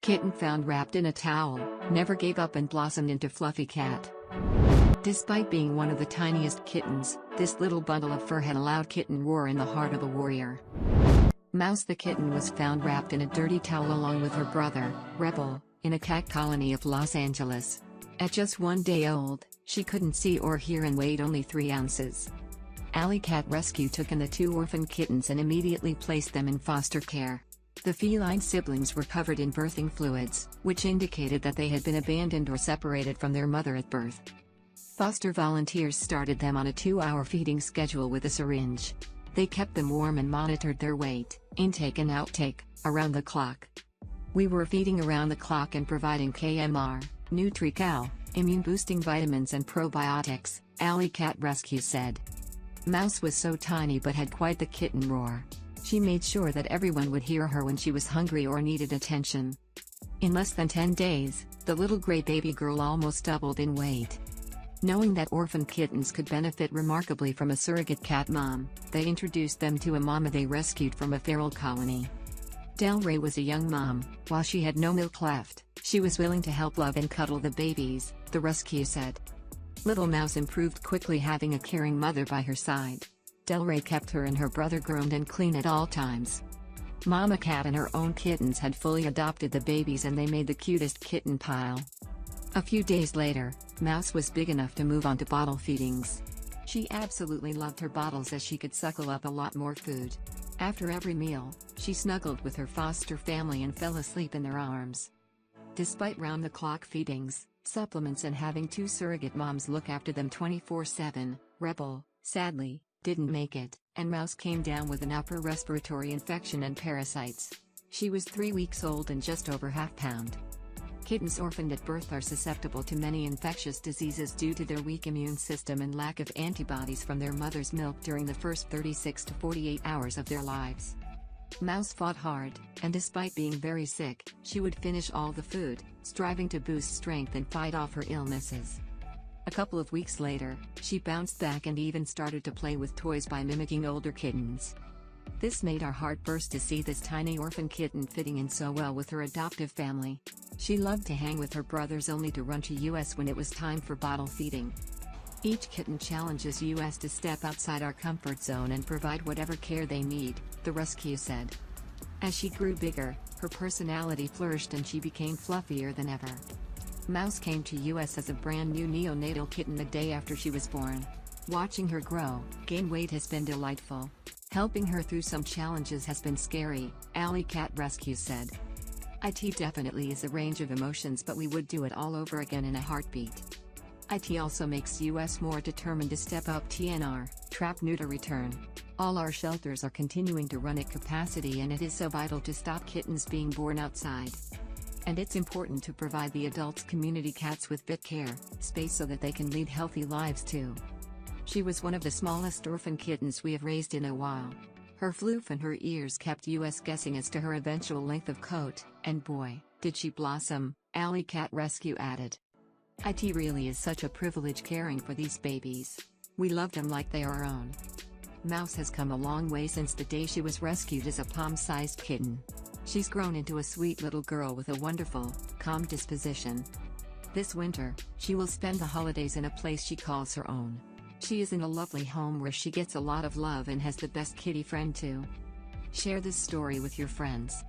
Kitten found wrapped in a towel, never gave up and blossomed into fluffy cat. Despite being one of the tiniest kittens, this little bundle of fur had allowed Kitten roar in the heart of a warrior. Mouse the kitten was found wrapped in a dirty towel along with her brother, Rebel, in a cat colony of Los Angeles. At just 1 day old, she couldn't see or hear and weighed only 3 ounces. Alley Cat Rescue took in the 2 orphan kittens and immediately placed them in foster care. The feline siblings were covered in birthing fluids, which indicated that they had been abandoned or separated from their mother at birth. Foster volunteers started them on a 2-hour feeding schedule with a syringe. They kept them warm and monitored their weight, intake and outtake, around the clock. We were feeding around the clock and providing KMR, Nutri-Cal, immune-boosting vitamins and probiotics, Alley Cat Rescue said. Mouse was so tiny but had quite the kitten roar. She made sure that everyone would hear her when she was hungry or needed attention. In less than 10 days, the little gray baby girl almost doubled in weight. Knowing that orphan kittens could benefit remarkably from a surrogate cat mom, they introduced them to a mama they rescued from a feral colony. Del Rey was a young mom. While she had no milk left, she was willing to help love and cuddle the babies, the rescue said. Little Mouse improved quickly having a caring mother by her side. Del Rey kept her and her brother groomed and clean at all times. Mama Cat and her own kittens had fully adopted the babies and they made the cutest kitten pile. A few days later, Mouse was big enough to move on to bottle feedings. She absolutely loved her bottles as she could suckle up a lot more food. After every meal, she snuggled with her foster family and fell asleep in their arms. Despite round-the-clock feedings, supplements and having 2 surrogate moms look after them 24/7, Rebel, sadly, didn't make it, and Mouse came down with an upper respiratory infection and parasites. She was 3 weeks old and just over ½ pound. Kittens orphaned at birth are susceptible to many infectious diseases due to their weak immune system and lack of antibodies from their mother's milk during the first 36 to 48 hours of their lives. Mouse fought hard, and despite being very sick, she would finish all the food, striving to boost strength and fight off her illnesses. A couple of weeks later, she bounced back and even started to play with toys by mimicking older kittens. This made our heart burst to see this tiny orphan kitten fitting in so well with her adoptive family. She loved to hang with her brothers only to run to US when it was time for bottle feeding. Each kitten challenges US to step outside our comfort zone and provide whatever care they need, the rescue said. As she grew bigger, her personality flourished and she became fluffier than ever. Mouse came to US as a brand new neonatal kitten the day after she was born. Watching her grow, gain weight has been delightful. Helping her through some challenges has been scary, Alley Cat Rescue said. It definitely is a range of emotions, but we would do it all over again in a heartbeat. It also makes US more determined to step up TNR, trap neuter return. All our shelters are continuing to run at capacity and it is so vital to stop kittens being born outside. And it's important to provide the adults community cats with vet care, space so that they can lead healthy lives too. She was one of the smallest orphan kittens we have raised in a while. Her floof and her ears kept US guessing as to her eventual length of coat, and boy, did she blossom, Alley Cat Rescue added. It really is such a privilege caring for these babies. We love them like they are our own. Mouse has come a long way since the day she was rescued as a palm-sized kitten. She's grown into a sweet little girl with a wonderful, calm disposition. This winter, she will spend the holidays in a place she calls her own. She is in a lovely home where she gets a lot of love and has the best kitty friend too. Share this story with your friends.